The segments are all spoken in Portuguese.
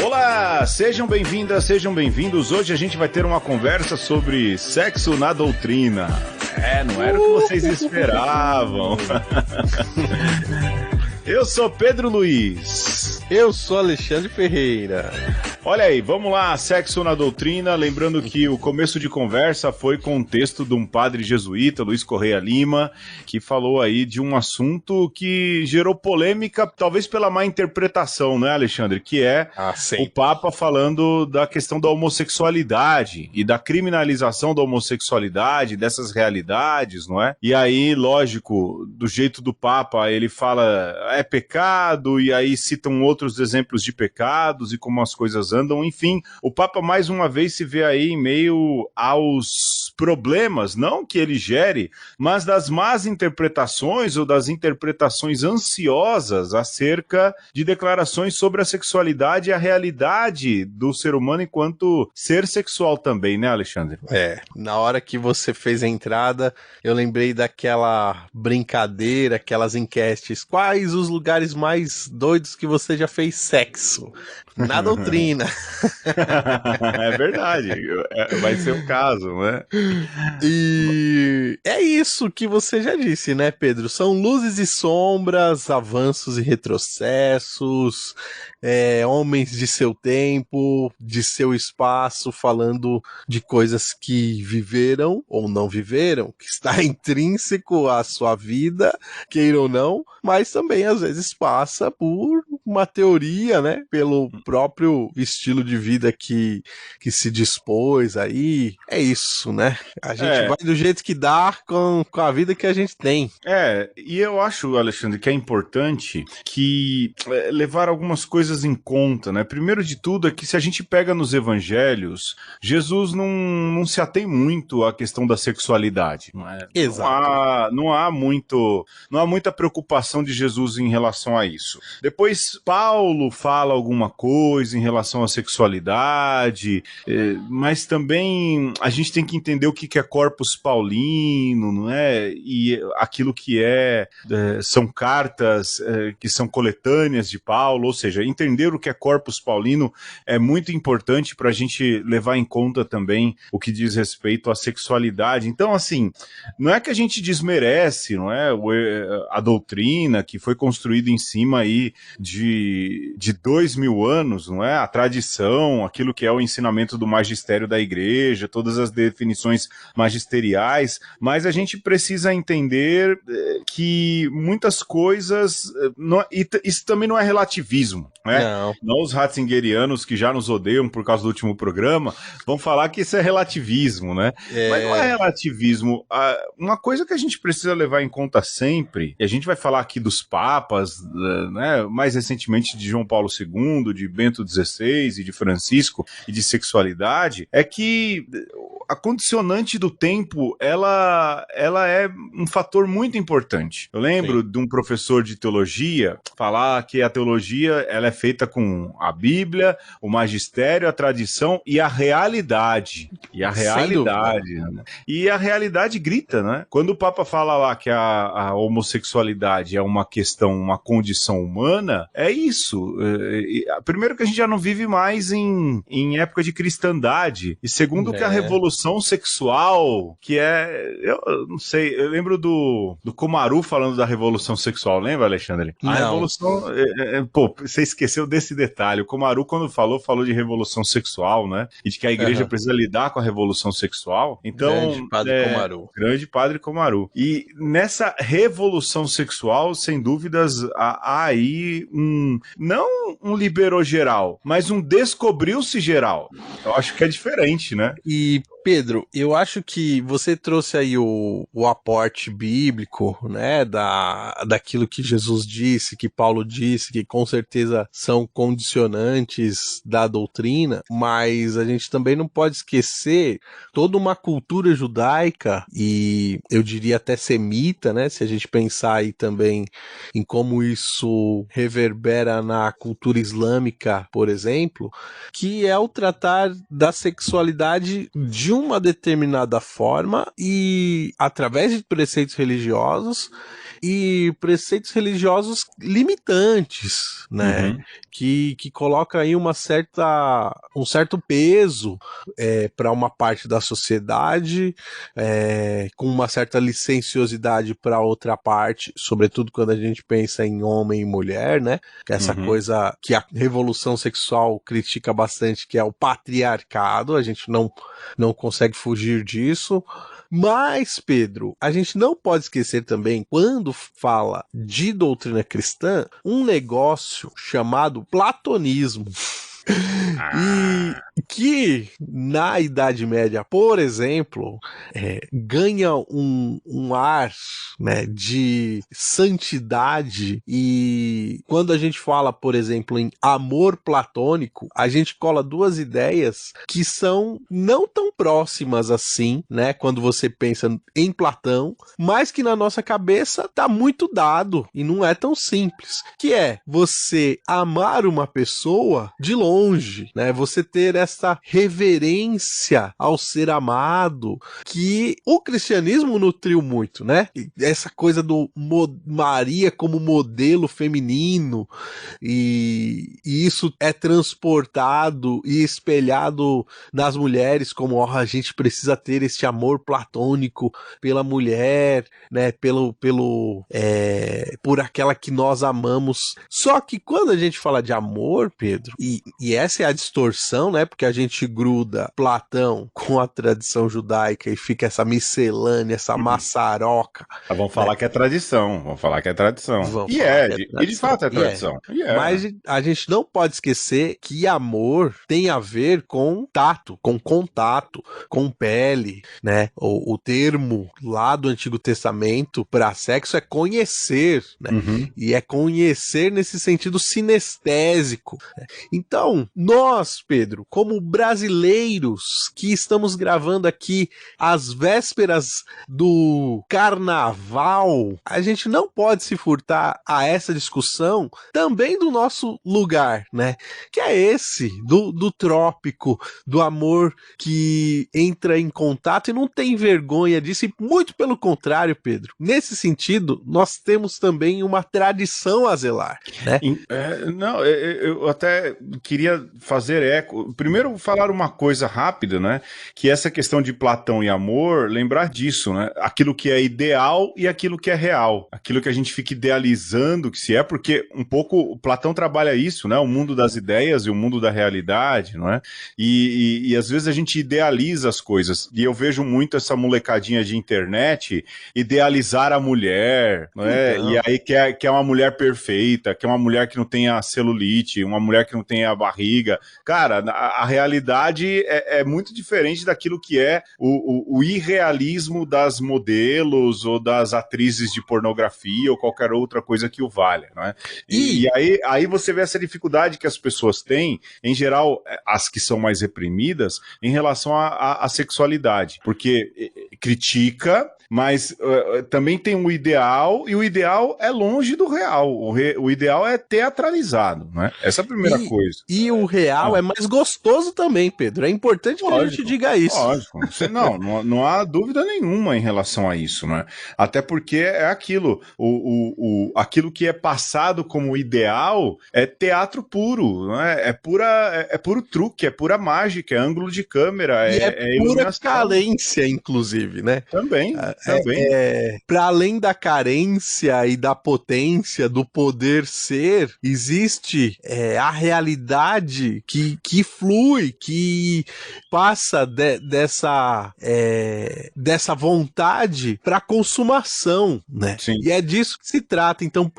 Olá, sejam bem-vindas, sejam bem-vindos. Hoje a gente vai ter uma conversa sobre sexo na doutrina. Não era o que vocês esperavam. Eu sou Pedro Luiz. Eu sou Alexandre Ferreira. Olha aí, vamos lá, sexo na doutrina. Lembrando que o começo de conversa foi com o texto de um padre jesuíta, Luiz Correia Lima, que falou aí de um assunto que gerou polêmica, talvez pela má interpretação, né, Alexandre? Que é o Papa falando da questão da homossexualidade e da criminalização da homossexualidade, dessas realidades, não é? E aí, lógico, do jeito do Papa, ele fala é pecado, e aí citam outros exemplos de pecados e como as coisas andam, enfim, o Papa mais uma vez se vê aí em meio aos problemas, não que ele gere, mas das más interpretações ou das interpretações ansiosas acerca de declarações sobre a sexualidade e a realidade do ser humano enquanto ser sexual também, né, Alexandre? Na hora que você fez a entrada, eu lembrei daquela brincadeira, aquelas enquetes, quais os lugares mais doidos que você já fez sexo? Na doutrina. É verdade, vai ser o caso, né? E é isso que você já disse, né, Pedro? São luzes e sombras, avanços e retrocessos, homens de seu tempo, de seu espaço, falando de coisas que viveram ou não viveram, que está intrínseco à sua vida, queira ou não, mas também às vezes passa por uma teoria, né, pelo próprio estilo de vida que se dispôs aí. É isso, né? A gente vai do jeito que dá com a vida que a gente tem. E eu acho, Alexandre, que é importante que levar algumas coisas em conta, né? Primeiro de tudo é que se a gente pega nos evangelhos, Jesus não se atém muito à questão da sexualidade. Exato. Não há muita preocupação de Jesus em relação a isso. Depois, Paulo fala alguma coisa em relação à sexualidade, mas também a gente tem que entender o que é corpus paulino, não é? E aquilo que são cartas que são coletâneas de Paulo, ou seja, entender o que é corpus paulino é muito importante para a gente levar em conta também o que diz respeito à sexualidade. Então, assim, não é que a gente desmerece, não é, a doutrina que foi construída em cima aí de 2000 anos, não é? A tradição, aquilo que é o ensinamento do magistério da igreja, todas as definições magisteriais, mas a gente precisa entender que muitas coisas, isso também não é relativismo, né? Não os ratzingerianos que já nos odeiam por causa do último programa, vão falar que isso é relativismo, né? Mas não é relativismo. Uma coisa que a gente precisa levar em conta sempre, e a gente vai falar aqui dos papas, né, mais recentemente de João Paulo II, de Bento XVI e de Francisco, e de sexualidade, é que a condicionante do tempo, ela é um fator muito importante. Eu lembro de um professor de teologia falar que a teologia ela é feita com a Bíblia, o magistério, a tradição e a realidade. E a realidade. Né? E a realidade grita, né? Quando o Papa fala lá que a homossexualidade é uma questão, uma condição humana, é isso. Primeiro que a gente já não vive mais em época de cristandade. E segundo que a revolução sexual, que eu não sei, eu lembro do Komaru falando da revolução sexual, lembra, Alexandre? A revolução, você esqueceu desse detalhe. O Komaru, quando falou de revolução sexual, né? E de que a igreja precisa lidar com a revolução sexual. Então, grande padre Komaru. Grande padre Komaru. E nessa revolução sexual, sem dúvidas, há aí não um liberou geral, mas um descobriu-se geral. Eu acho que é diferente, né? E Pedro, eu acho que você trouxe aí o aporte bíblico, né, daquilo que Jesus disse, que Paulo disse, que com certeza são condicionantes da doutrina, mas a gente também não pode esquecer toda uma cultura judaica e eu diria até semita, né, se a gente pensar aí também em como isso reverbera na cultura islâmica, por exemplo, que é o tratar da sexualidade de de uma determinada forma e através de preceitos religiosos e preceitos religiosos limitantes, né? Que coloca aí um certo peso para uma parte da sociedade, com uma certa licenciosidade para outra parte, sobretudo quando a gente pensa em homem e mulher, né? Que é essa coisa que a revolução sexual critica bastante, que é o patriarcado, a gente não consegue fugir disso. Mas, Pedro, a gente não pode esquecer também, quando fala de doutrina cristã, um negócio chamado platonismo. E que na Idade Média, por exemplo, ganha um ar, né, de santidade, e quando a gente fala, por exemplo, em amor platônico, a gente cola duas ideias que são não tão próximas assim, né, quando você pensa em Platão, mas que na nossa cabeça tá muito dado e não é tão simples, que é você amar uma pessoa de longe, né? Você ter essa reverência ao ser amado, que o cristianismo nutriu muito, né? Essa coisa do Maria como modelo feminino, e isso é transportado e espelhado nas mulheres como a gente precisa ter este amor platônico pela mulher, né? Por aquela que nós amamos. Só que quando a gente fala de amor, Pedro, e essa é a distorção, né? Porque a gente gruda Platão com a tradição judaica e fica essa miscelânea, essa maçaroca. Vamos falar que é tradição. Vamos falar que é tradição. E de fato é tradição. Mas a gente não pode esquecer que amor tem a ver com tato, com contato, com pele, né? O termo lá do Antigo Testamento para sexo é conhecer, né? E é conhecer nesse sentido sinestésico. Então, nós, Pedro, como brasileiros que estamos gravando aqui às vésperas do carnaval, a gente não pode se furtar a essa discussão também do nosso lugar, né? Que é esse, do trópico, do amor que entra em contato e não tem vergonha disso, e muito pelo contrário, Pedro. Nesse sentido, nós temos também uma tradição a zelar, né? Eu até queria fazer eco. Primeiro, falar uma coisa rápida, né? Que essa questão de Platão e amor, lembrar disso, né? Aquilo que é ideal e aquilo que é real. Aquilo que a gente fica idealizando que se é, porque um pouco o Platão trabalha isso, né? O mundo das ideias e o mundo da realidade, não é? E às vezes a gente idealiza as coisas. E eu vejo muito essa molecadinha de internet idealizar a mulher, não é? Então. E aí quer uma mulher perfeita, quer uma mulher que não tenha celulite, uma mulher que não tenha barriga. Cara, a realidade é muito diferente daquilo que é o irrealismo das modelos ou das atrizes de pornografia ou qualquer outra coisa que o valha, não é? E aí você vê essa dificuldade que as pessoas têm, em geral, as que são mais reprimidas, em relação à sexualidade, porque critica, mas também tem um ideal, e o ideal é longe do real. O ideal é teatralizado, né? Essa é a primeira coisa. E o real é mais gostoso também, Pedro. É importante que a gente diga isso. Lógico. Não há dúvida nenhuma em relação a isso, né? Até porque é aquilo. Aquilo que é passado como ideal é teatro puro, né? É puro truque, é pura mágica, é ângulo de câmera, é pura carência, inclusive, né? Também. Para além da carência e da potência do poder ser, existe a realidade que flui, que passa dessa vontade para consumação, né? Sim. E é disso que se trata. Então,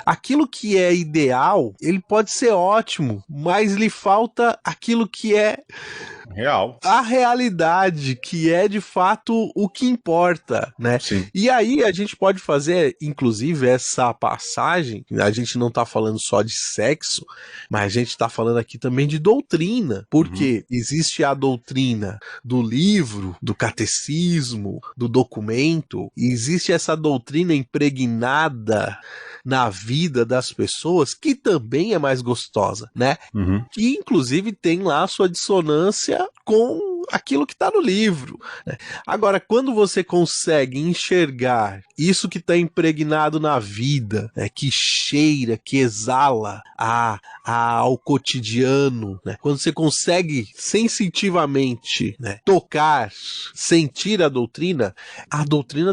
aquilo que é ideal, ele pode ser ótimo, mas lhe falta aquilo que é real. A realidade, que é de fato o que importa, né? Sim. E aí a gente pode fazer, inclusive, essa passagem, a gente não tá falando só de sexo, mas a gente tá falando aqui também de doutrina, porque existe a doutrina do livro, do catecismo, do documento, e existe essa doutrina impregnada na vida das pessoas, que também é mais gostosa, né? Que inclusive tem lá a sua dissonância com aquilo que está no livro, né? Agora, quando você consegue enxergar isso que está impregnado na vida, né, que cheira, que exala ao cotidiano, né? Quando você consegue sensitivamente, né, tocar, sentir a doutrina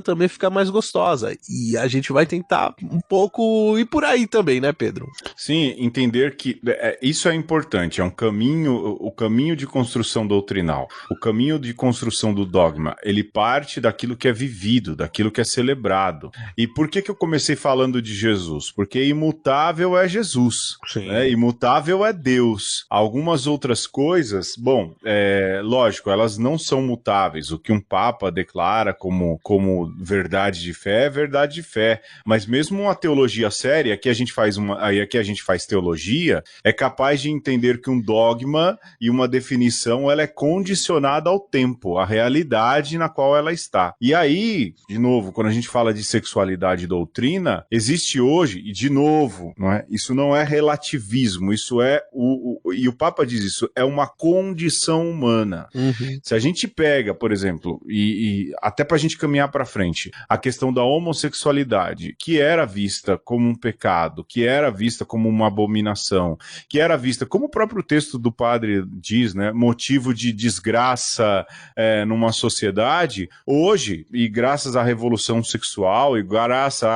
também fica mais gostosa. E a gente vai tentar um pouco ir por aí também, né, Pedro? Sim, entender que isso é importante, é um caminho, o caminho de construção doutrinal, o caminho de construção do dogma, ele parte daquilo que é vivido, daquilo que é celebrado. E por que eu comecei falando de Jesus? Porque imutável é Jesus, né? Imutável é Deus. Algumas outras coisas, bom, lógico, elas não são mutáveis. O que um papa declara como verdade de fé é verdade de fé. Mas mesmo uma teologia séria, aqui a gente faz teologia, é capaz de entender que um dogma e uma definição ela é condicionada ao tempo, à realidade na qual ela está. E aí, de novo, quando a gente fala de sexualidade e doutrina, existe hoje, e de novo, não é? Isso não é relativismo, isso é e o Papa diz isso, é uma condição humana. Uhum. Se a gente pega, por exemplo, e até para a gente caminhar para frente, a questão da homossexualidade, que era vista como um pecado, que era vista como uma abominação, que era vista, como o próprio texto do padre diz, né, motivo de desgraça numa sociedade, hoje, e graças à revolução sexual, e graças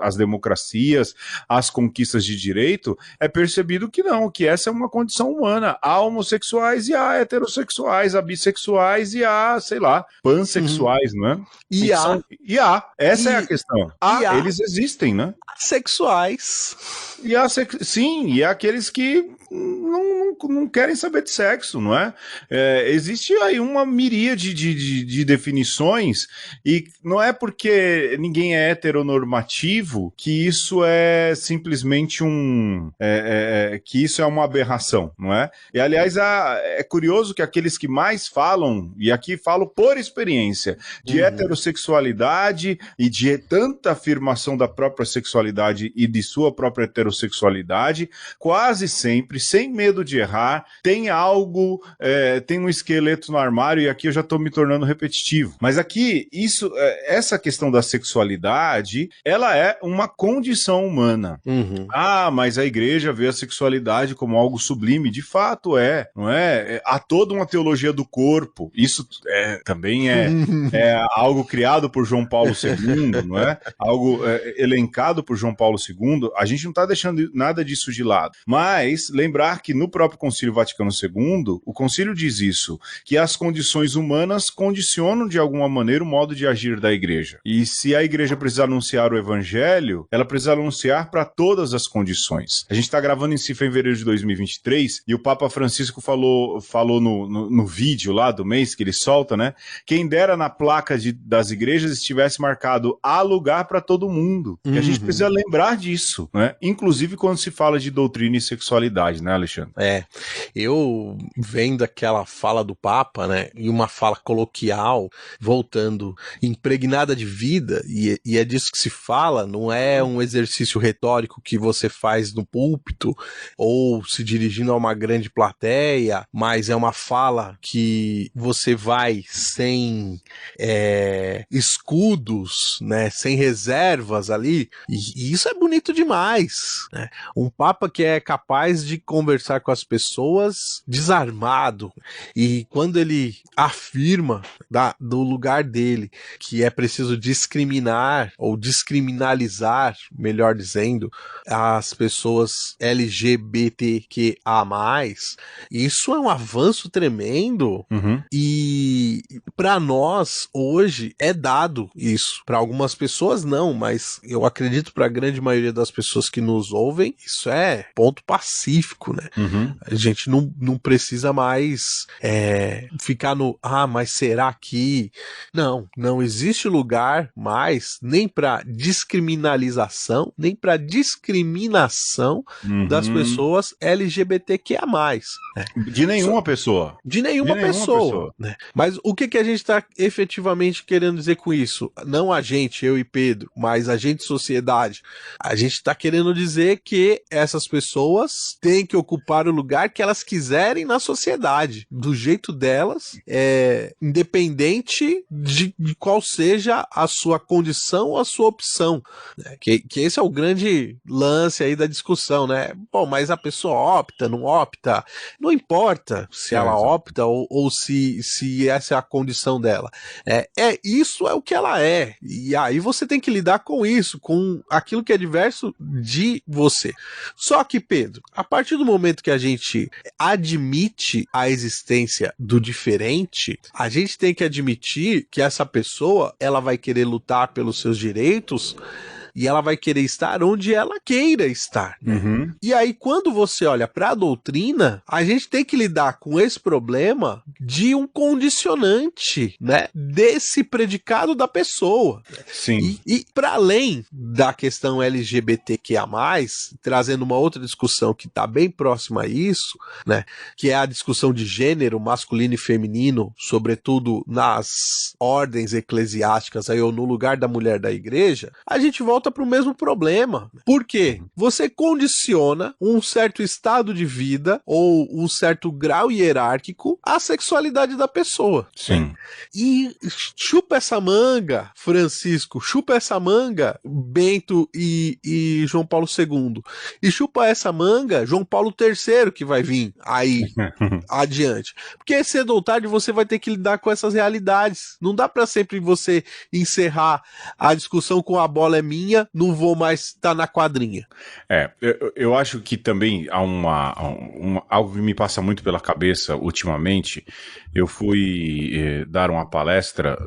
às democracias, às conquistas de direito, é percebido que não, que essa é uma condição humana. Há homossexuais e há heterossexuais, há bissexuais e há, sei lá, pansexuais, não é? Essa é a questão. Eles existem, né? Sexuais. Sim, e há aqueles que não querem saber de sexo, não é? Existe aí uma miríade de definições, e não é porque ninguém é heteronormativo que isso é simplesmente que isso é uma aberração, não é? E aliás, é curioso que aqueles que mais falam, e aqui falo por experiência, de heterossexualidade e de tanta afirmação da própria sexualidade e de sua própria heterossexualidade, quase sempre, sem medo de errar, tem algo, tem um esqueleto no armário, e aqui eu já estou me tornando repetitivo. Mas aqui, essa questão da sexualidade, ela é uma condição humana. Mas a igreja vê a sexualidade como algo sublime. De fato não é? Há toda uma teologia do corpo. Isso também é algo criado por João Paulo II, não é? Algo elencado por João Paulo II. A gente não está deixando nada disso de lado. Mas lembrar que no próprio Concílio Vaticano II, o concílio diz isso, que as condições humanas condicionam de alguma maneira o modo de agir da igreja. E se a igreja precisar anunciar o evangelho, ela precisa anunciar para todas as condições. A gente está gravando em fevereiro de 2023 e o Papa Francisco falou no vídeo lá do mês que ele solta, né? Quem dera na placa das igrejas estivesse marcado há lugar para todo mundo. E a gente precisa lembrar disso, né? Inclusive quando se fala de doutrina e sexualidade, né, Alexandre? Eu vendo aquela fala do Papa, né, e uma fala coloquial, voltando, impregnada de vida, e é disso que se fala, não é um exercício retórico que você faz no púlpito, ou se dirigindo a uma grande plateia, mas é uma fala que você vai sem escudos, né, sem reservas ali, e isso é bonito demais, né? Um Papa que é capaz de conversar com as pessoas desarmado, e quando ele afirma do lugar dele que é preciso discriminar ou descriminalizar, melhor dizendo, as pessoas LGBTQA+, isso é um avanço tremendo. E para nós hoje é dado isso, para algumas pessoas não, mas eu acredito para a grande maioria das pessoas que nos ouvem, isso é ponto pacífico, né? A gente não precisa mais ficar no mas será que... Não existe lugar mais nem para descriminalização, nem para discriminação das pessoas LGBTQIA+. Né? De nenhuma pessoa. De nenhuma pessoa. Né? Mas o que a gente está efetivamente querendo dizer com isso? Não a gente, eu e Pedro, mas a gente, sociedade. A gente está querendo dizer que essas pessoas têm que ocupar o lugar que elas quiserem na sociedade. sociedade do jeito delas, independente de qual seja a sua condição ou a sua opção. Né? Que esse é o grande lance aí da discussão, né? Bom, mas a pessoa opta, não opta, não importa se ela opta ou se essa é a condição dela. Isso é o que ela é. E aí você tem que lidar com isso, com aquilo que é diverso de você. Só que, Pedro, a partir do momento que a gente admite a existência do diferente, a gente tem que admitir que essa pessoa, ela vai querer lutar pelos seus direitos e ela vai querer estar onde ela queira estar. Uhum. E aí, quando você olha para a doutrina, a gente tem que lidar com esse problema de um condicionante, né, desse predicado da pessoa. Sim. E para além da questão LGBTQIA+, trazendo uma outra discussão que está bem próxima a isso, né, que é a discussão de gênero masculino e feminino, sobretudo nas ordens eclesiásticas, aí, ou no lugar da mulher da igreja, a gente volta para o mesmo problema. Por quê? Você condiciona um certo estado de vida ou um certo grau hierárquico à sexualidade da pessoa. Sim. E chupa essa manga, Francisco, chupa essa manga, Bento e João Paulo II. E chupa essa manga, João Paulo III, que vai vir aí adiante. Porque cedo ou tarde você vai ter que lidar com essas realidades. Não dá para sempre você encerrar a discussão com a bola é minha, não vou mais estar na quadrinha. Eu acho que também há algo que me passa muito pela cabeça ultimamente. Eu fui dar uma palestra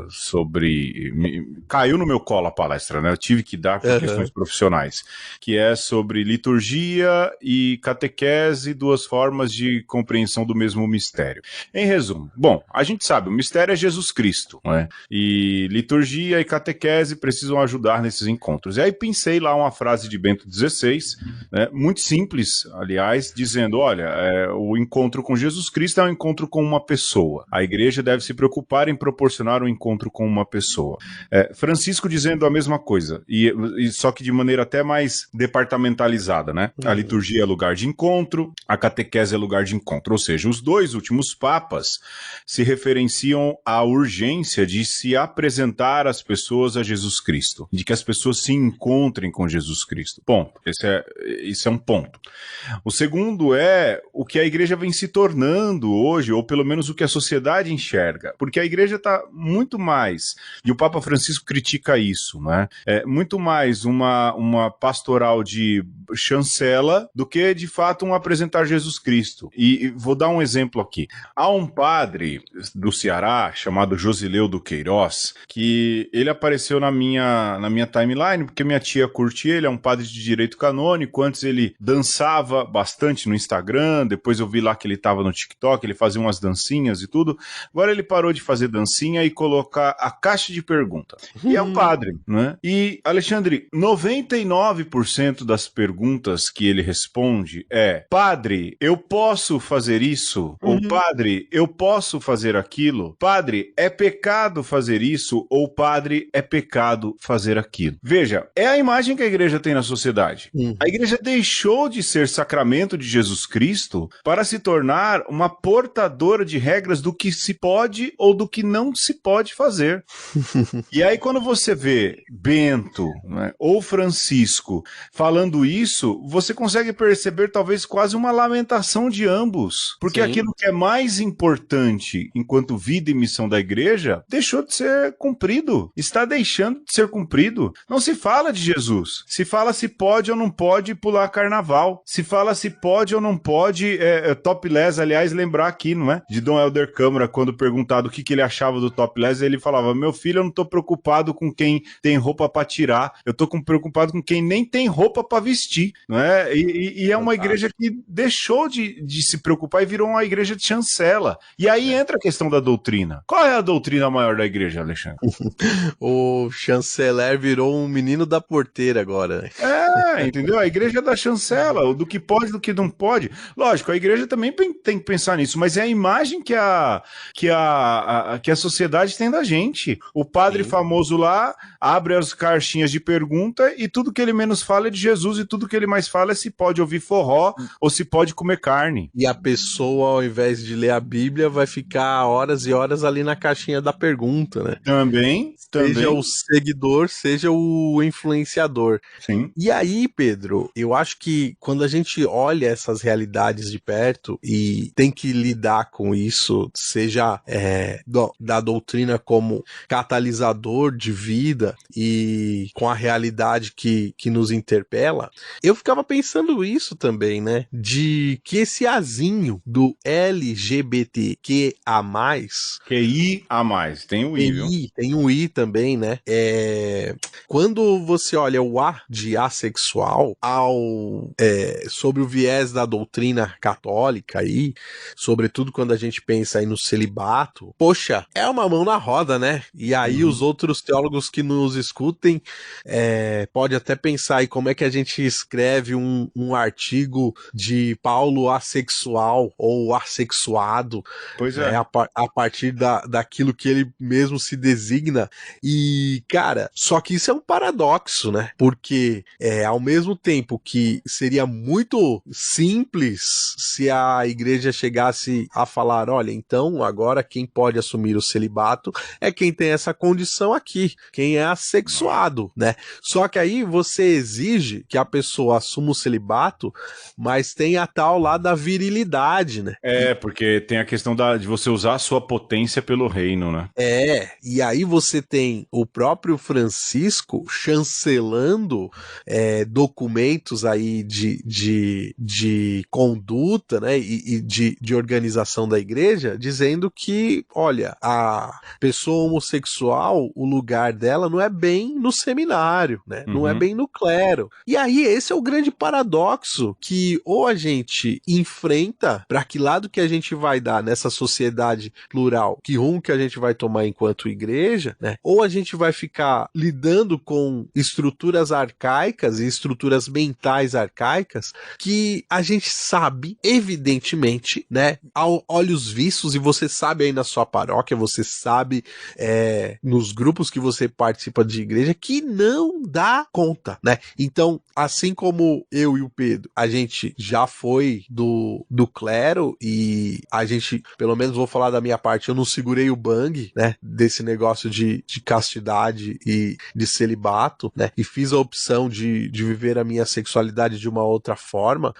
caiu no meu colo a palestra, né? Eu tive que dar por questões profissionais, que é sobre liturgia e catequese, duas formas de compreensão do mesmo mistério. Em resumo, bom, a gente sabe, o mistério é Jesus Cristo, né? E liturgia e catequese precisam ajudar nesses encontros. E aí pensei lá uma frase de Bento XVI, né, muito simples, aliás, dizendo, olha, o encontro com Jesus Cristo é um encontro com uma pessoa. A igreja deve se preocupar em proporcionar um encontro com uma pessoa. Francisco dizendo a mesma coisa, e só que de maneira até mais departamentalizada, né? A liturgia é lugar de encontro, a catequese é lugar de encontro. Ou seja, os dois últimos papas se referenciam à urgência de se apresentar as pessoas a Jesus Cristo, de que as pessoas se encontrem com Jesus Cristo. Ponto. Esse é um ponto. O segundo é o que a igreja vem se tornando hoje, ou pelo menos o que a sociedade enxerga, porque a igreja está muito mais, e o Papa Francisco critica isso, né? Muito mais uma pastoral de chancela do que, de fato, um apresentar Jesus Cristo. E vou dar um exemplo aqui. Há um padre do Ceará, chamado Josileu do Queiroz, que ele apareceu na minha timeline, porque minha tia curte ele, é um padre de direito canônico. Antes ele dançava bastante no Instagram, depois eu vi lá que ele estava no TikTok, ele fazia umas dancinhas e tudo. Agora ele parou de fazer dancinha e colocar a caixa de pergunta. E é um padre, né? E, Alexandre, 99% das perguntas que ele responde padre, eu posso fazer isso? Ou padre, eu posso fazer aquilo? Padre, é pecado fazer isso? Ou padre, é pecado fazer aquilo? Veja, é a imagem que a igreja tem na sociedade. A igreja deixou de ser sacramento de Jesus Cristo para se tornar uma portadora de regras do que se pode ou do que não se pode fazer. E aí quando você vê Bento, né, ou Francisco falando isso, você consegue perceber talvez quase uma lamentação de ambos. Porque aquilo que é mais importante enquanto vida e missão da igreja deixou de ser cumprido. Está deixando de ser cumprido. Não se fala de Jesus. Se fala se pode ou não pode pular carnaval. Se fala se pode ou não pode topless, aliás, lembrar aqui, não é? De Dom Helder Câmara, quando perguntado o que ele achava do topless, ele falava, meu filho, eu não tô preocupado com quem tem roupa para tirar, eu tô preocupado com quem nem tem roupa para vestir, não é? E é uma igreja que deixou de se preocupar e virou uma igreja de chancela. E aí entra a questão da doutrina. Qual é a doutrina maior da igreja, Alexandre? O chanceler virou um menino menino da porteira agora, né? Entendeu? A igreja dá chancela, do que pode, do que não pode. Lógico, a igreja também tem que pensar nisso, mas é a imagem que a sociedade tem da gente. O padre famoso lá abre as caixinhas de pergunta e tudo que ele menos fala é de Jesus e tudo que ele mais fala é se pode ouvir forró ou se pode comer carne. E a pessoa, ao invés de ler a Bíblia, vai ficar horas e horas ali na caixinha da pergunta, né? Também. Seja o seguidor, seja o influenciador. Sim. E aí, Pedro, eu acho que quando a gente olha essas realidades de perto e tem que lidar com isso, seja da doutrina como catalisador de vida e com a realidade que nos interpela, eu ficava pensando isso também, né? De que esse azinho do LGBTQA+, QI+, tem o I, viu? tem um I também, né? Quando você olha o A de assexual sobre o viés da doutrina católica aí, sobretudo quando a gente pensa aí no celibato, poxa, é uma mão na roda, né? E aí os outros teólogos que nos escutem pode até pensar aí como é que a gente escreve um artigo de Paulo assexual ou assexuado, pois né, a partir daquilo que ele mesmo se designa. E, cara, só que isso é um paradoxo, né? Porque ao mesmo tempo que seria muito simples se a igreja chegasse a falar, olha, então agora quem pode assumir o celibato é quem tem essa condição aqui, quem é assexuado, né? Só que aí você exige que a pessoa assuma o celibato, mas tem a tal lá da virilidade, né? Porque tem a questão de você usar a sua potência pelo reino, né? E aí você tem o próprio Francisco chancelando documentos aí de conduta, né, e de organização da igreja, dizendo que, olha, a pessoa homossexual, o lugar dela não é bem no seminário, né, não é bem no clero. E aí esse é o grande paradoxo que ou a gente enfrenta para que lado que a gente vai dar nessa sociedade plural, que rumo que a gente vai tomar enquanto igreja, né? Ou a gente vai ficar lidando com estruturas arcaicas e estruturas mentais arcaicas que a gente sabe, evidentemente, né? A olhos vistos, e você sabe aí na sua paróquia, você sabe nos grupos que você participa de igreja, que não dá conta, né? Então, assim como eu e o Pedro, a gente já foi do clero e a gente, pelo menos vou falar da minha parte, eu não segurei o bang, né, desse negócio de castidade e de celibato, né, e fiz a opção de viver a minha sexualidade de uma outra forma.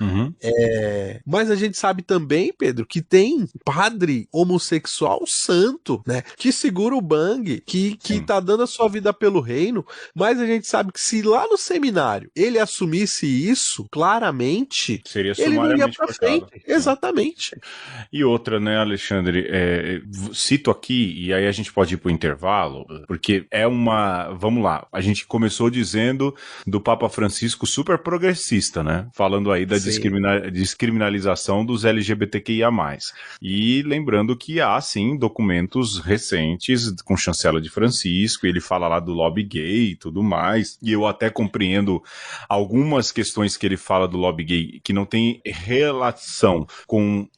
Mas a gente sabe também, Pedro, que tem padre homossexual santo, né, que segura o bang, que tá dando a sua vida pelo reino, mas a gente sabe que se lá no seminário ele assumisse isso, claramente, seria ele não ia sumariamente pra cortado. frente. Exatamente. E outra, né, Alexandre, cito aqui, e aí a gente pode ir pro intervalo, porque vamos lá, a gente começou dizendo do Papa Francisco super progressista, né, falando aí da descriminalização dos LGBTQIA+. E lembrando que há, sim, documentos recentes com chancela de Francisco, ele fala lá do lobby gay e tudo mais, e eu até compreendo algumas questões que ele fala do lobby gay que não tem relação com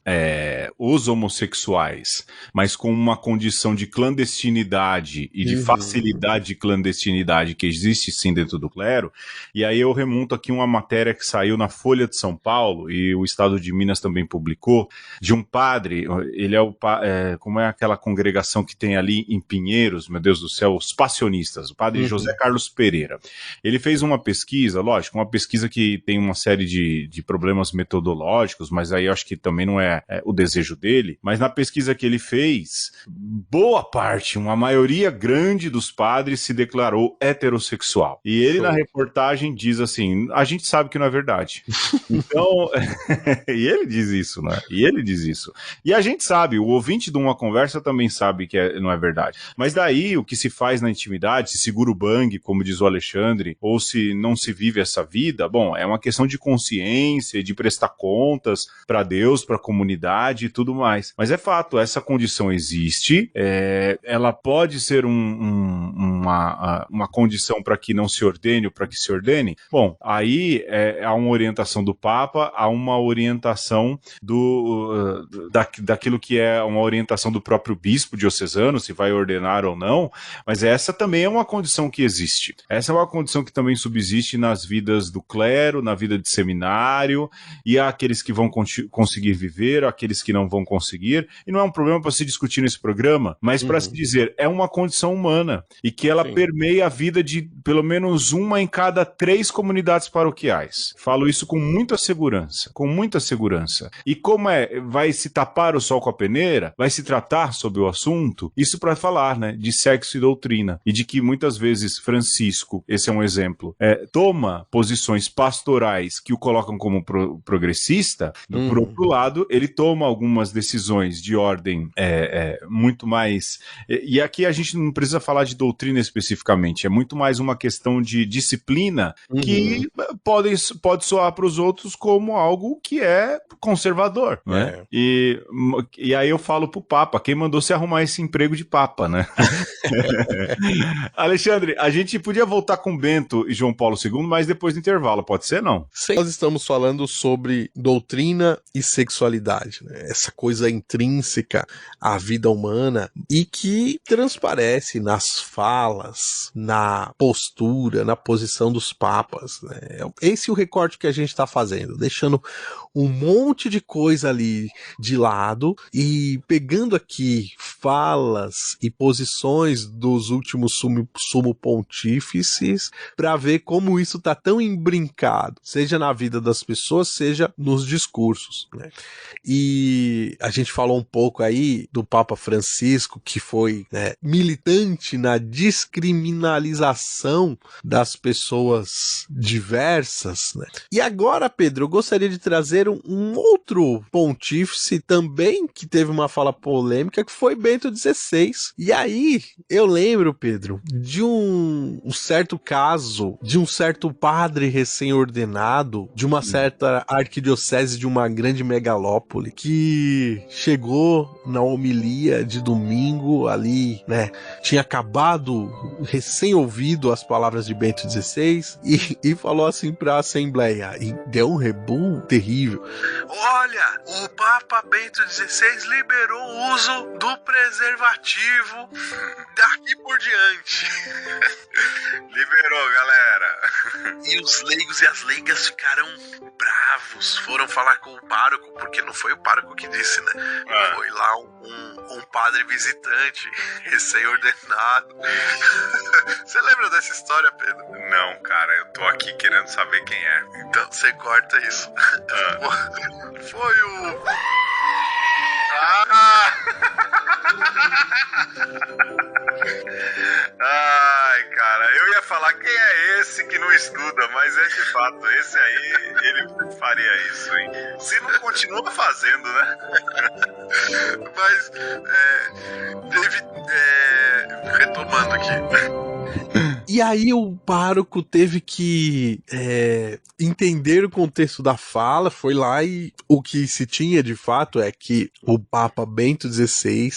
os homossexuais, mas com uma condição de clandestinidade e de facilidade de clandestinidade que existe sim dentro do clero. E aí eu remonto aqui uma matéria que saiu na Folha de São Paulo, e o Estado de Minas também publicou, de um padre, ele como é aquela congregação que tem ali em Pinheiros, meu Deus do céu, os passionistas, o padre José Carlos Pereira. Ele fez uma pesquisa, lógico, uma pesquisa que tem uma série de problemas metodológicos, mas aí eu acho que também não é o desejo dele, mas na pesquisa que ele fez, boa parte, uma maioria grande dos padres se declarou heterossexual. E ele na reportagem diz assim, a gente sabe que não é verdade. Então, e ele diz isso, né? E ele diz isso. E a gente sabe, o ouvinte de uma conversa também sabe que não é verdade. Mas daí, o que se faz na intimidade, se segura o bang, como diz o Alexandre, ou se não se vive essa vida, bom, é uma questão de consciência, de prestar contas para Deus, para a comunidade e tudo mais. Mas é fato, essa condição existe, ela pode ser uma condição para que não se ordene ou para que se ordene. Bom, aí há uma orientação do Papa, há uma orientação daquilo que é uma orientação do próprio bispo diocesano, se vai ordenar ou não, mas essa também é uma condição que existe. Essa é uma condição que também subsiste nas vidas do clero, na vida de seminário, e há aqueles que vão conseguir viver, aqueles que não vão conseguir, e não é um problema para se discutir nesse programa, mas para se dizer, é uma condição humana, e que ela permeia a vida de pelo menos uma em cada 3 comunidades paroquiais. Falo isso com muita segurança, com muita segurança. E como vai se tapar o sol com a peneira, vai se tratar sobre o assunto, isso para falar, né, de sexo e doutrina, e de que muitas vezes Francisco, esse é um exemplo, toma posições pastorais que o colocam como progressista, por outro lado, ele toma algumas decisões de ordem muito mais... E aqui a gente não precisa falar de doutrina especificamente, é muito mais uma questão de disciplina que pode soar para os outros como algo que é conservador, né? E aí eu falo pro Papa, quem mandou se arrumar esse emprego de Papa, né? Alexandre, a gente podia voltar com Bento e João Paulo II, mas depois do intervalo, pode ser, não? Sim, nós estamos falando sobre doutrina e sexualidade, né? Essa coisa intrínseca à vida humana e que transparece nas falas, na postura, na posição dos papas, né? Esse é o recorte que a gente está fazendo, deixando um monte de coisa ali de lado e pegando aqui falas e posições dos últimos sumo pontífices para ver como isso está tão embrincado, seja na vida das pessoas, seja nos discursos, né? E a gente falou um pouco aí do Papa Francisco, que foi, né, militante na descriminalização das pessoas diversas, né? E agora, Pedro, eu gostaria de trazer um outro pontífice também que teve uma fala polêmica, que foi Bento XVI. E aí, eu lembro, Pedro, de um certo caso, de um certo padre recém-ordenado, de uma certa arquidiocese de uma grande megalópole, que chegou na homilia de domingo ali, né, tinha acabado, recém-ouvido as palavras de Bento XVI e falou assim para a Assembleia, e deu um rebu terrível. Olha, o Papa Bento XVI liberou o uso do preservativo daqui por diante. Liberou, galera. E os leigos e as leigas ficaram bravos, foram falar com o pároco, porque não foi o pároco que disse, né? Foi lá um padre visitante, recém-ordenado. Você lembra dessa história, Pedro? Não, cara, eu tô aqui querendo saber quem é. Então você corta isso. Foi o... Ai, cara, eu ia falar quem é esse que não estuda, mas de fato, esse aí, ele faria isso, hein? Se não continua fazendo, né? Mas, retomando aqui. E aí o pároco teve que entender o contexto da fala, foi lá e o que se tinha de fato é que o Papa Bento XVI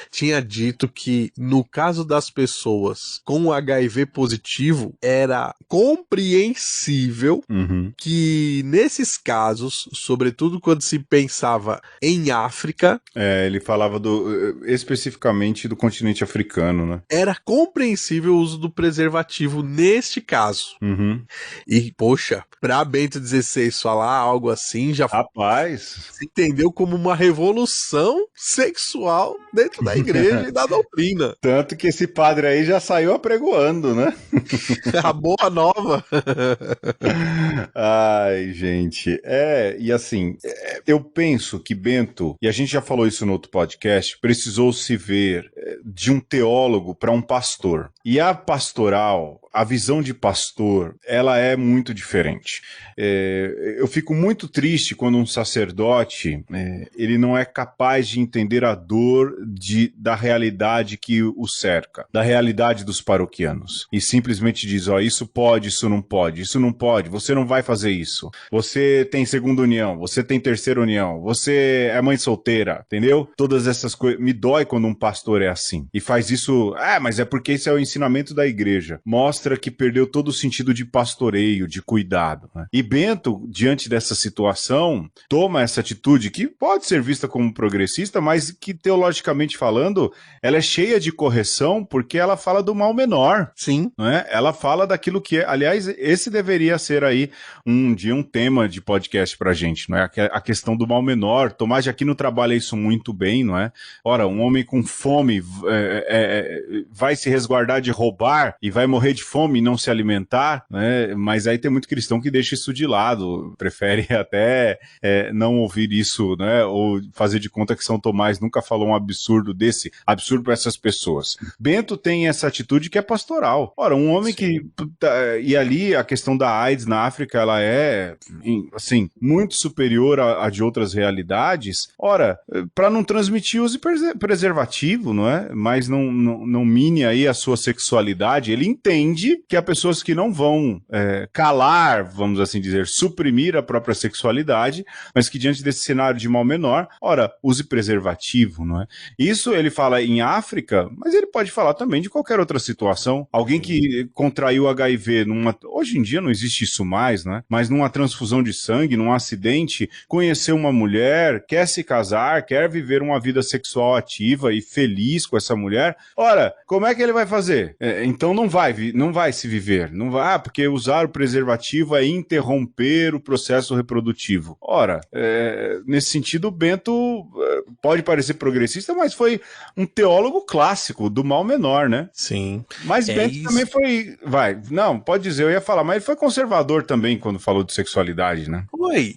tinha dito que no caso das pessoas com HIV positivo era compreensível que nesses casos, sobretudo quando se pensava em África... ele falava especificamente do continente africano, né? Era compreensível o uso do preservativo neste caso. E, poxa, pra Bento XVI falar algo assim, já se entendeu como uma revolução sexual dentro da igreja e da doutrina. Tanto que esse padre aí já saiu apregoando, né? A boa nova. Ai, gente. E assim, eu penso que Bento, e a gente já falou isso no outro podcast, precisou se ver de um teólogo para um pastor. E a pastoral, a visão de pastor, ela é muito diferente. Eu fico muito triste quando um sacerdote, ele não é capaz de entender a dor da realidade que o cerca, da realidade dos paroquianos. E simplesmente diz, isso pode, isso não pode, você não vai fazer isso. Você tem segunda união, você tem terceira união, você é mãe solteira, entendeu? Todas essas coisas. Me dói quando um pastor é assim. E faz isso, mas é porque esse é o ensinamento da igreja. Mostra mostra que perdeu todo o sentido de pastoreio, de cuidado, né? E Bento, diante dessa situação, toma essa atitude que pode ser vista como progressista, mas que, teologicamente falando, ela é cheia de correção, porque ela fala do mal menor. Sim. Não é? Ela fala daquilo que é... Aliás, esse deveria ser aí um dia um tema de podcast pra gente, não é? A questão do mal menor. Tomás de Aquino trabalha isso muito bem, não é? Ora, um homem com fome vai se resguardar de roubar e vai morrer de fome e não se alimentar, né? Mas aí tem muito cristão que deixa isso de lado, prefere até não ouvir isso, né? Ou fazer de conta que São Tomás nunca falou um absurdo desse, absurdo para essas pessoas. Bento tem essa atitude que é pastoral. Ora, um homem que... E ali a questão da AIDS na África, ela é, assim, muito superior a de outras realidades. Ora, para não transmitir, use preservativo, não é? Mas não mine aí a sua sexualidade. Ele entende que há pessoas que não vão calar, vamos assim dizer, suprimir a própria sexualidade, mas que diante desse cenário de mal menor, ora, use preservativo, não é? Isso ele fala em África, mas ele pode falar também de qualquer outra situação. Alguém que contraiu HIV hoje em dia não existe isso mais, né? Mas numa transfusão de sangue, num acidente, conheceu uma mulher, quer se casar, quer viver uma vida sexual ativa e feliz com essa mulher. Ora, como é que ele vai fazer? Então não vai se viver. Não vai, porque usar o preservativo é interromper o processo reprodutivo. Ora, nesse sentido, Bento pode parecer progressista, mas foi um teólogo clássico do mal menor, né? Sim. Mas Bento também foi... Não, pode dizer, eu ia falar, mas ele foi conservador também quando falou de sexualidade, né? Foi.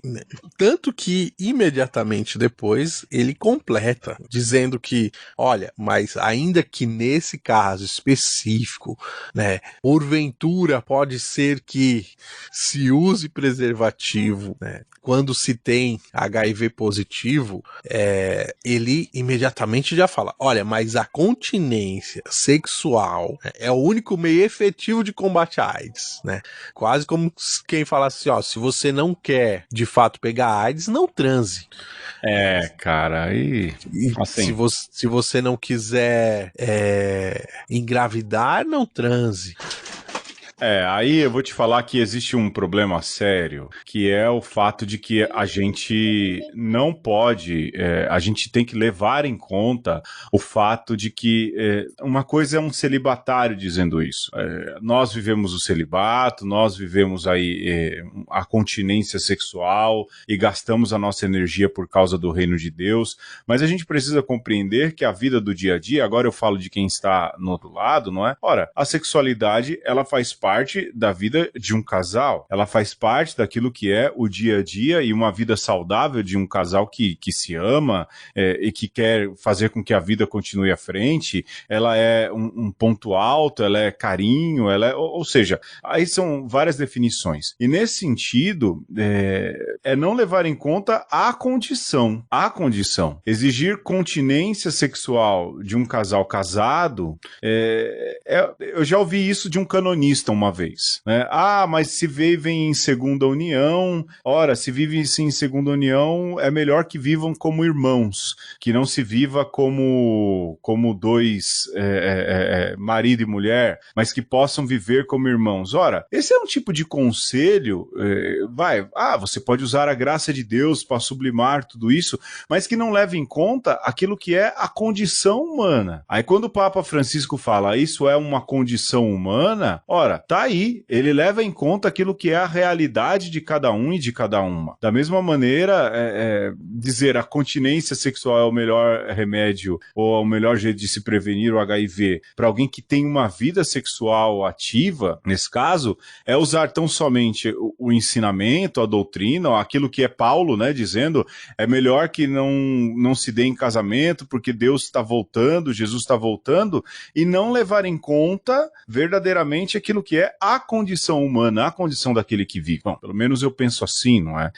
Tanto que imediatamente depois ele completa, dizendo que, olha, mas ainda que nesse caso específico, né, porventura pode ser que se use preservativo, né, quando se tem HIV positivo, ele imediatamente já fala, olha, mas a continência sexual é o único meio efetivo de combate à AIDS, né? Quase como quem falasse assim, ó, se você não quer de fato pegar AIDS, não transe. Cara, aí... Assim. Se você não quiser engravidar, não transe. Aí eu vou te falar que existe um problema sério, que é o fato de que a gente não pode, a gente tem que levar em conta o fato de que uma coisa é um celibatário dizendo isso. Nós vivemos o celibato, nós vivemos aí a continência sexual e gastamos a nossa energia por causa do reino de Deus, mas a gente precisa compreender que a vida do dia a dia, agora eu falo de quem está no outro lado, não é? Ora, a sexualidade, ela faz parte da vida de um casal, ela faz parte daquilo que é o dia a dia e uma vida saudável de um casal que se ama e que quer fazer com que a vida continue à frente. Ela é um ponto alto, ela é carinho, ou seja, aí são várias definições. E nesse sentido, não levar em conta a condição. Exigir continência sexual de um casal casado, eu já ouvi isso de um canonista uma vez, né? Mas se vivem em segunda união, ora, se vivem em segunda união, é melhor que vivam como irmãos, que não se viva como dois marido e mulher, mas que possam viver como irmãos. Ora, esse é um tipo de conselho, você pode usar a graça de Deus para sublimar tudo isso, mas que não leve em conta aquilo que é a condição humana. Aí quando o Papa Francisco fala, isso é uma condição humana, ora, tá aí, ele leva em conta aquilo que é a realidade de cada um e de cada uma. Da mesma maneira, dizer a continência sexual é o melhor remédio ou é o melhor jeito de se prevenir o HIV para alguém que tem uma vida sexual ativa, nesse caso, é usar tão somente o ensinamento, a doutrina, aquilo que é Paulo, né, dizendo, é melhor que não se dê em casamento porque Deus está voltando, Jesus está voltando, e não levar em conta verdadeiramente aquilo que é a condição humana, a condição daquele que vive. Bom, pelo menos eu penso assim, não é?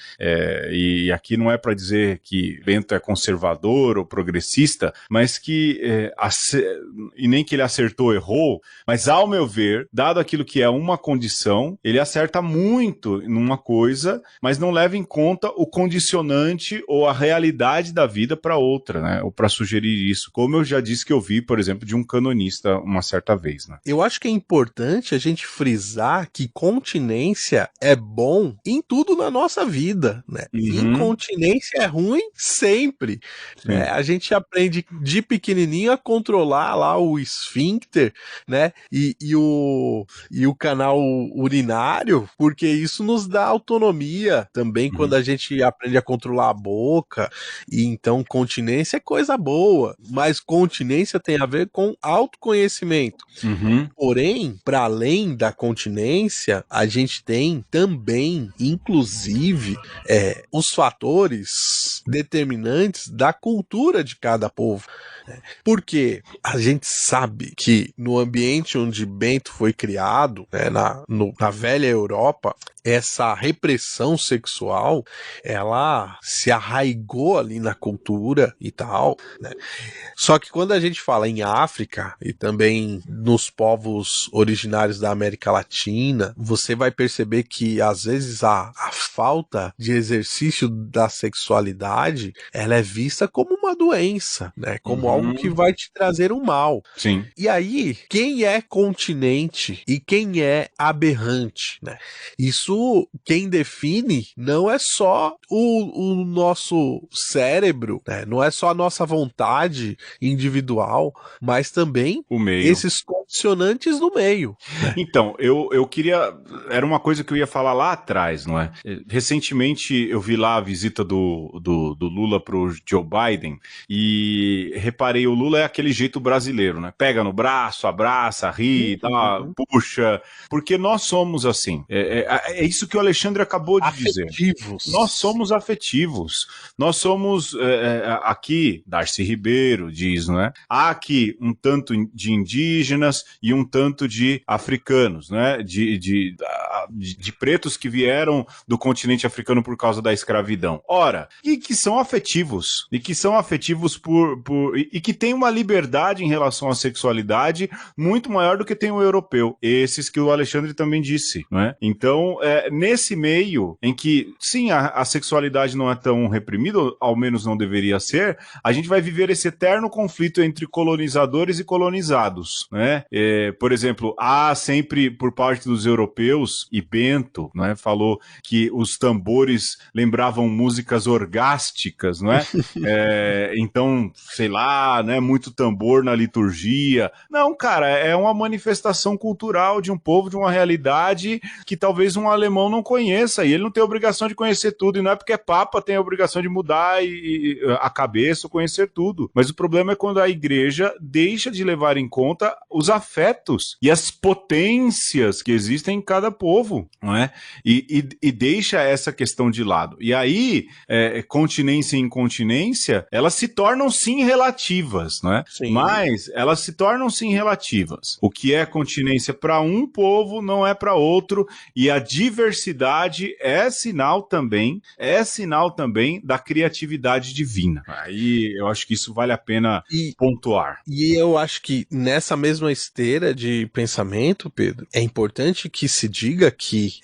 E aqui não é para dizer que Bento é conservador ou progressista, mas que, e nem que ele acertou ou errou, mas ao meu ver, dado aquilo que é uma condição, ele acerta muito numa coisa, mas não leva em conta o condicionante ou a realidade da vida para outra, né? Ou para sugerir isso, como eu já disse que eu vi, por exemplo, de um canonista uma certa vez, né? Eu acho que é importante a gente importante frisar que continência é bom em tudo na nossa vida, né? Incontinência é ruim sempre. Né? A gente aprende de pequenininho a controlar lá o esfíncter, né? E o canal urinário, porque isso nos dá autonomia também quando a gente aprende a controlar a boca. E então continência é coisa boa, mas continência tem a ver com autoconhecimento. Porém, para além da continência, a gente tem também, inclusive, os fatores determinantes da cultura de cada povo. Porque a gente sabe que no ambiente onde Bento foi criado, né, na velha Europa, essa repressão sexual, ela se arraigou ali na cultura e tal, né? Só que quando a gente fala em África e também nos povos originários da América Latina, você vai perceber que às vezes a falta de exercício da sexualidade, ela é vista como uma doença, né? Como algo que vai te trazer um mal. Sim. E aí, quem é continente e quem é aberrante, né? Isso quem define não é só o nosso cérebro, né? Não é só a nossa vontade individual, mas também o meio. Esses condicionantes no meio. Né? Então, eu queria... Era uma coisa que eu ia falar lá atrás, não é? Recentemente eu vi lá a visita do Lula pro Joe Biden e reparei, o Lula é aquele jeito brasileiro, né? Pega no braço, abraça, ri, puxa, porque nós somos assim. É isso que o Alexandre acabou de dizer. Nós somos afetivos. Nós somos, aqui, Darcy Ribeiro diz, não é? Há aqui um tanto de indígenas e um tanto de africanos, né? De pretos que vieram do continente africano por causa da escravidão. Ora, e que são afetivos. E que são afetivos e que têm uma liberdade em relação à sexualidade muito maior do que tem o europeu. Esses que o Alexandre também disse, não é? Então, nesse meio em que, sim, a sexualidade não é tão reprimida, ao menos não deveria ser, a gente vai viver esse eterno conflito entre colonizadores e colonizados, né? Por exemplo, há sempre, por parte dos europeus, e Bento, né, falou que os tambores lembravam músicas orgásticas, não é? Então, sei lá, né, muito tambor na liturgia. Não, cara, é uma manifestação cultural de um povo, de uma realidade que talvez um alemão não conheça, e ele não tem a obrigação de conhecer tudo, e não é porque é papa tem a obrigação de mudar a cabeça ou conhecer tudo. Mas o problema é quando a igreja deixa de levar em conta os afetos e as potências que existem em cada povo, não é? E deixa essa questão de lado. E aí, continência e incontinência, elas se tornam sim relativas, não é? Sim. Mas elas se tornam sim relativas. O que é continência para um povo não é para outro, e a diversidade é sinal também da criatividade divina. Aí eu acho que isso vale a pena pontuar. E eu acho que nessa mesma esteira de pensamento, Pedro, é importante que se diga que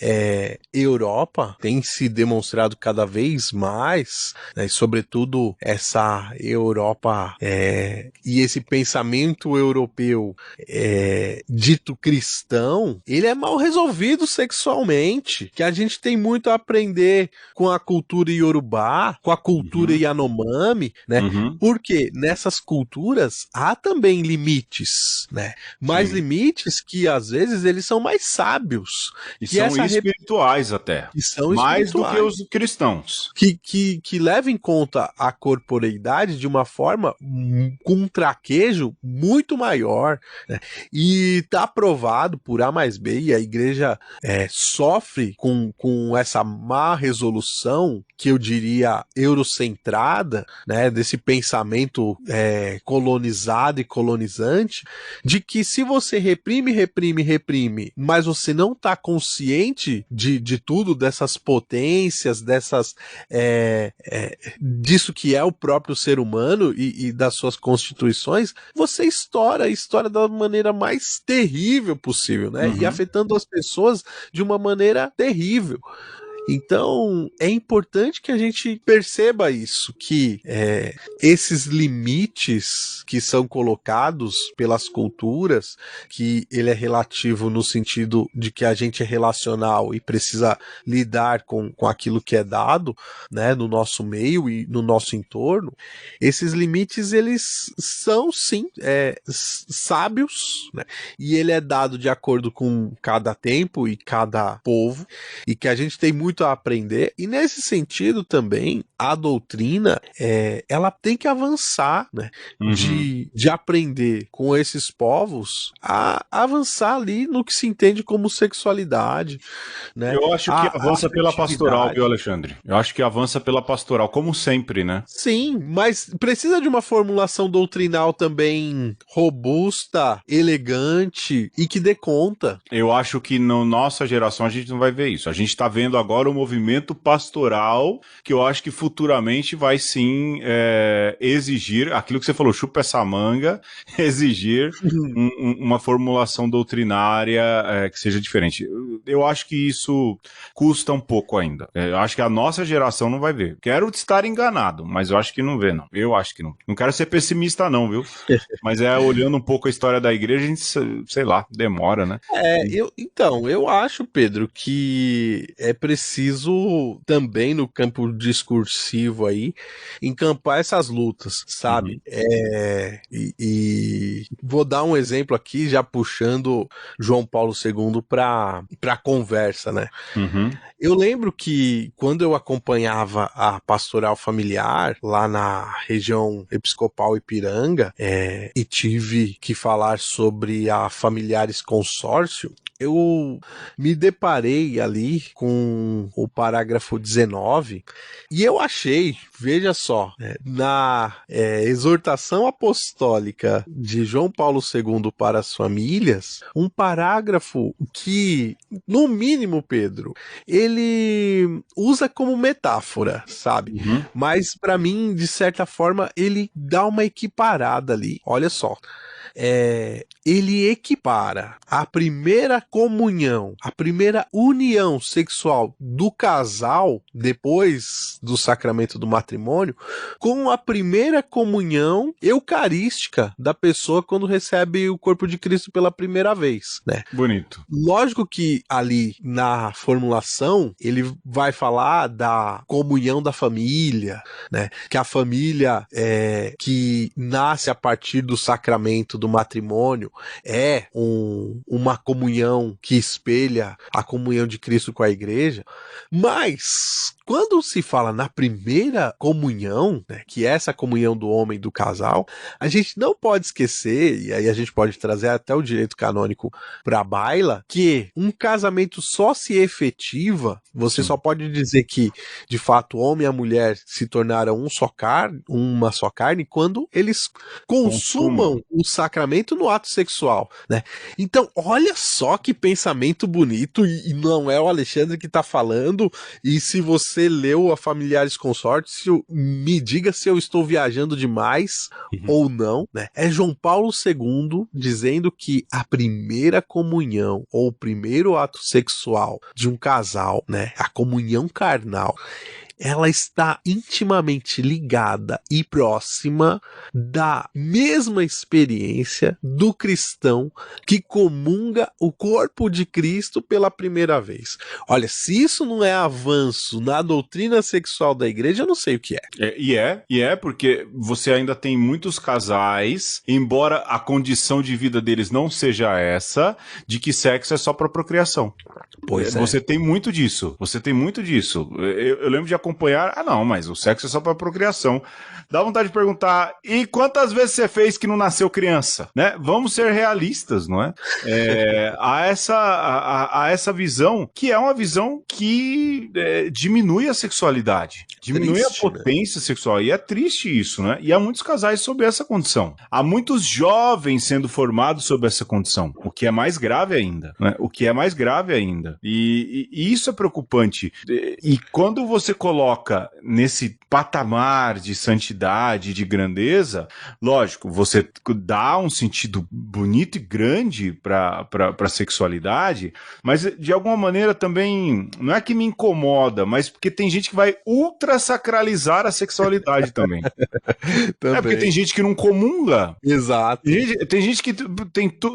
Europa tem se demonstrado cada vez mais, né, e sobretudo essa Europa e esse pensamento europeu dito cristão, ele é mal resolvido sexualmente, que a gente tem muito a aprender com a cultura iorubá, com a cultura Yanomami, né? Porque nessas culturas há também limites, né? Mas limites que às vezes eles são mais sábios. E são espirituais até. E são mais do que os cristãos. Que levam em conta a corporeidade de uma forma com um traquejo muito maior, né? E tá provado por A mais B, e a igreja sofre com essa má resolução, que eu diria eurocentrada, né, desse pensamento colonizado e colonizante, de que se você reprime, mas você não está consciente de tudo, dessas potências, disso que é o próprio ser humano e das suas constituições, você estoura da maneira mais terrível possível, né? E afetando as pessoas de uma maneira terrível. Então, é importante que a gente perceba isso, que esses limites que são colocados pelas culturas, que ele é relativo no sentido de que a gente é relacional e precisa lidar com aquilo que é dado, né, no nosso meio e no nosso entorno, esses limites, eles são, sim, sábios, né, e ele é dado de acordo com cada tempo e cada povo, e que a gente tem muito a aprender, e nesse sentido também, a doutrina, ela tem que avançar, né, de aprender com esses povos a avançar ali no que se entende como sexualidade, né? Eu acho que avança pela pastoral, viu, Alexandre? Eu acho que avança pela pastoral, como sempre, né? Sim, mas precisa de uma formulação doutrinal também robusta, elegante e que dê conta. Eu acho que na nossa geração a gente não vai ver isso. A gente está vendo agora o movimento pastoral, que eu acho que futuramente vai sim exigir, aquilo que você falou, chupa essa manga, exigir uma formulação doutrinária que seja diferente. Eu acho que isso custa um pouco ainda. Eu acho que a nossa geração não vai ver. Quero estar enganado, mas eu acho que não vê, não. Eu acho que não. Não quero ser pessimista, não, viu? Mas olhando um pouco a história da igreja, a gente, sei lá, demora, né? Eu acho, Pedro, que é preciso também no campo discursivo aí encampar essas lutas, sabe? E vou dar um exemplo aqui, já puxando João Paulo II para conversa, né? Eu lembro que quando eu acompanhava a pastoral familiar lá na região episcopal Ipiranga, e tive que falar sobre a Familiares Consórcio, eu me deparei ali com o parágrafo 19 e eu achei, veja só, na exortação apostólica de João Paulo II para as famílias, um parágrafo que, no mínimo, Pedro, ele usa como metáfora, sabe? Mas, para mim, de certa forma, ele dá uma equiparada ali. Olha só. Ele equipara a primeira comunhão, a primeira união sexual do casal depois do sacramento do matrimônio com a primeira comunhão eucarística da pessoa quando recebe o corpo de Cristo pela primeira vez, né? Bonito. Lógico que ali na formulação ele vai falar da comunhão da família, né? Que a família que nasce a partir do sacramento do matrimônio é uma comunhão que espelha a comunhão de Cristo com a igreja, mas quando se fala na primeira comunhão, né, que é essa comunhão do homem e do casal, a gente não pode esquecer, e aí a gente pode trazer até o direito canônico para a baila, que um casamento só se efetiva, você só pode dizer que, de fato, o homem e a mulher se tornaram uma só carne, quando eles consumam o sacramento no ato sexual, né? Então, olha só que pensamento bonito, e não é o Alexandre que está falando, e se você leu a Familiares Consórcio, me diga se eu estou viajando demais ou não, né? É João Paulo II dizendo que a primeira comunhão ou o primeiro ato sexual de um casal, né, a comunhão carnal, ela está intimamente ligada e próxima da mesma experiência do cristão que comunga o corpo de Cristo pela primeira vez. Olha, se isso não é avanço na doutrina sexual da igreja, eu não sei o que é. E é porque você ainda tem muitos casais, embora a condição de vida deles não seja essa, de que sexo é só para procriação. Pois é. Você tem muito disso. Eu lembro de acompanhar, não, mas o sexo é só para procriação. Dá vontade de perguntar, e quantas vezes você fez que não nasceu criança? Né? Vamos ser realistas, não é? Há essa visão, que é uma visão que diminui a sexualidade, diminui a potência sexual, e é triste isso, né? E há muitos casais sob essa condição. Há muitos jovens sendo formados sob essa condição, o que é mais grave ainda, né? E isso é preocupante. E quando você coloca patamar de santidade, de grandeza, lógico, você dá um sentido bonito e grande para a sexualidade, mas de alguma maneira também, não é que me incomoda, mas porque tem gente que vai ultra sacralizar a sexualidade também. É porque tem gente que não comunga. Exato. Tem gente que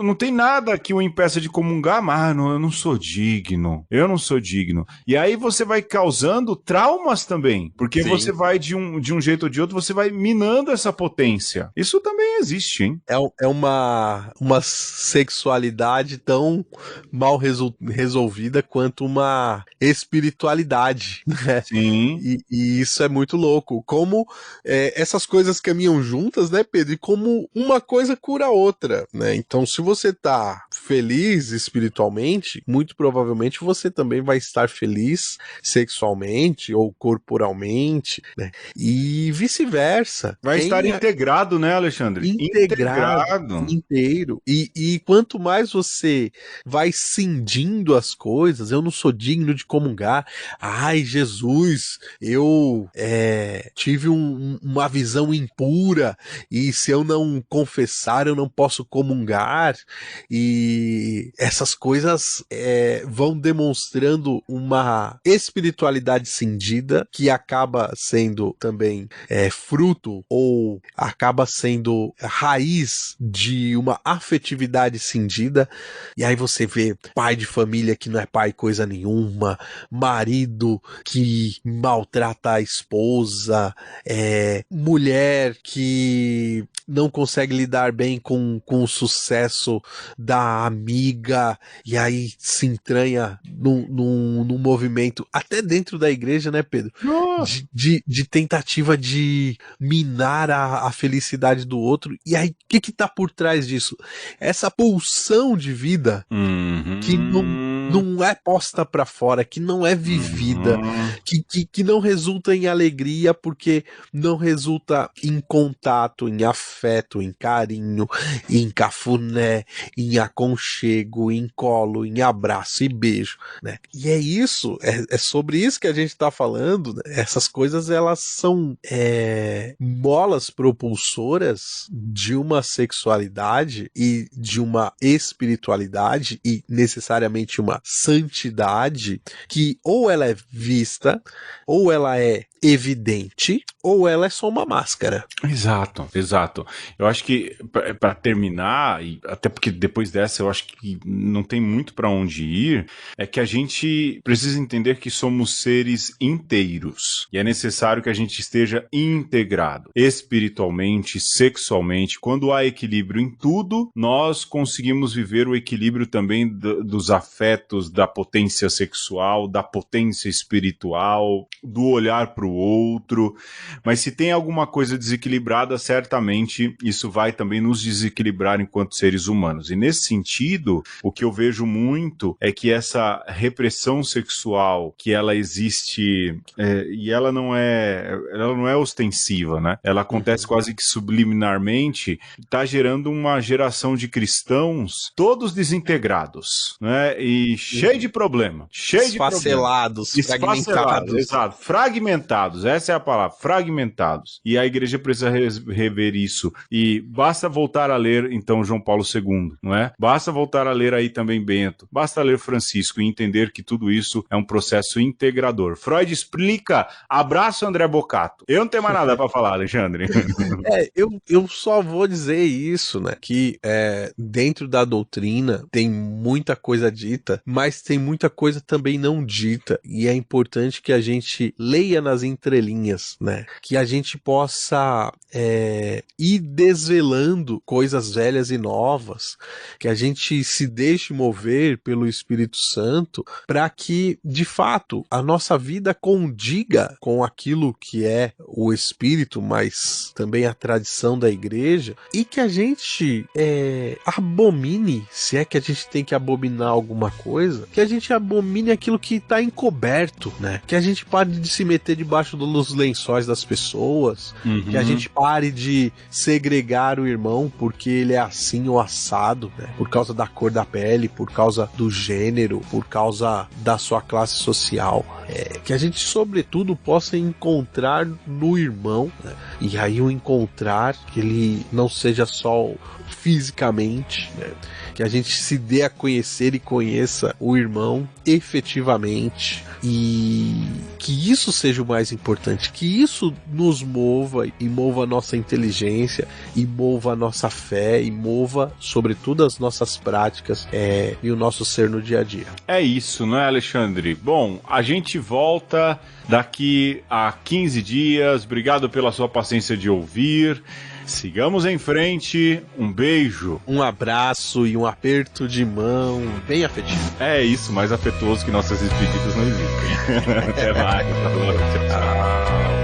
não tem nada que o impeça de comungar, mas eu não sou digno. Eu não sou digno. E aí você vai causando traumas também. Porque você vai de um jeito ou de outro, você vai minando essa potência. Isso também existe, hein? É uma sexualidade tão mal resolvida quanto uma espiritualidade, né? Sim. E isso é muito louco. Como essas coisas caminham juntas, né, Pedro? E como uma coisa cura a outra, né? Então, se você tá feliz espiritualmente, muito provavelmente você também vai estar feliz sexualmente ou corporalmente, né? E vice-versa. Vai estar integrado, né, Alexandre? Integrado. Inteiro. E quanto mais você vai cindindo as coisas, eu não sou digno de comungar. Ai, Jesus, eu tive uma visão impura e se eu não confessar, eu não posso comungar. E essas coisas vão demonstrando uma espiritualidade cindida que acaba sendo também fruto ou acaba sendo raiz de uma afetividade cindida, e aí você vê pai de família que não é pai coisa nenhuma, marido que maltrata a esposa, mulher que não consegue lidar bem com o sucesso da amiga, e aí se entranha num movimento, até dentro da igreja, né, Pedro? De tentativa de minar a felicidade do outro. E aí, o que tá por trás disso? Essa pulsão de vida que não é posta para fora, que não é vivida, que não resulta em alegria, porque não resulta em contato, em afeto, em carinho, em cafuné, em aconchego, em colo, em abraço e beijo, né? E é isso, é sobre isso que a gente tá falando, né? Essas coisas, elas são molas propulsoras de uma sexualidade e de uma espiritualidade e necessariamente uma santidade que ou ela é vista, ou ela é evidente, ou ela é só uma máscara. Exato, exato. Eu acho que para terminar, e até porque depois dessa eu acho que não tem muito para onde ir, é que a gente precisa entender que somos seres inteiros e é necessário que a gente esteja integrado espiritualmente, sexualmente. Quando há equilíbrio em tudo, nós conseguimos viver o equilíbrio também dos afetos, da potência sexual, da potência espiritual, do olhar para o outro. Mas se tem alguma coisa desequilibrada, certamente isso vai também nos desequilibrar enquanto seres humanos. E nesse sentido, o que eu vejo muito é que essa repressão sexual, que ela existe e ela não é ostensiva, né? Ela acontece quase que subliminarmente, está gerando uma geração de cristãos todos desintegrados, né? E cheio de problema, Esfacelados, fragmentados. Exato, fragmentados, essa é a palavra, fragmentados. E a igreja precisa rever isso. E basta voltar a ler, então, João Paulo II, não é? Basta voltar a ler aí também Bento, basta ler Francisco e entender que tudo isso é um processo integrador. Freud explica, abraço André Bocato. Eu não tenho mais nada para falar, Alexandre. Eu só vou dizer isso, né, que dentro da doutrina tem muita coisa dita, mas tem muita coisa também não dita, e é importante que a gente leia nas entrelinhas, né, que a gente possa ir desvelando coisas velhas e novas, que a gente se deixe mover pelo Espírito Santo para que, de fato, a nossa vida condiga com aquilo que é o Espírito, mas também a tradição da igreja, e que a gente abomine, se é que a gente tem que abominar alguma coisa, coisa, que a gente abomine aquilo que tá encoberto, né? Que a gente pare de se meter debaixo dos lençóis das pessoas, que a gente pare de segregar o irmão porque ele é assim ou assado, né? Por causa da cor da pele, por causa do gênero, por causa da sua classe social. Que a gente, sobretudo, possa encontrar no irmão, né? E aí o encontrar, que ele não seja só fisicamente, né? Que a gente se dê a conhecer e conheça o irmão efetivamente, e que isso seja o mais importante, que isso nos mova e mova a nossa inteligência e mova a nossa fé e mova sobretudo as nossas práticas e o nosso ser no dia a dia. É isso, não é, Alexandre? Bom, a gente volta daqui a 15 dias. Obrigado pela sua paciência de ouvir. Sigamos em frente, um beijo. Um abraço e um aperto de mão bem afetivo. É isso, mais afetuoso que nossas despedidas não existem. Até mais. Tchau.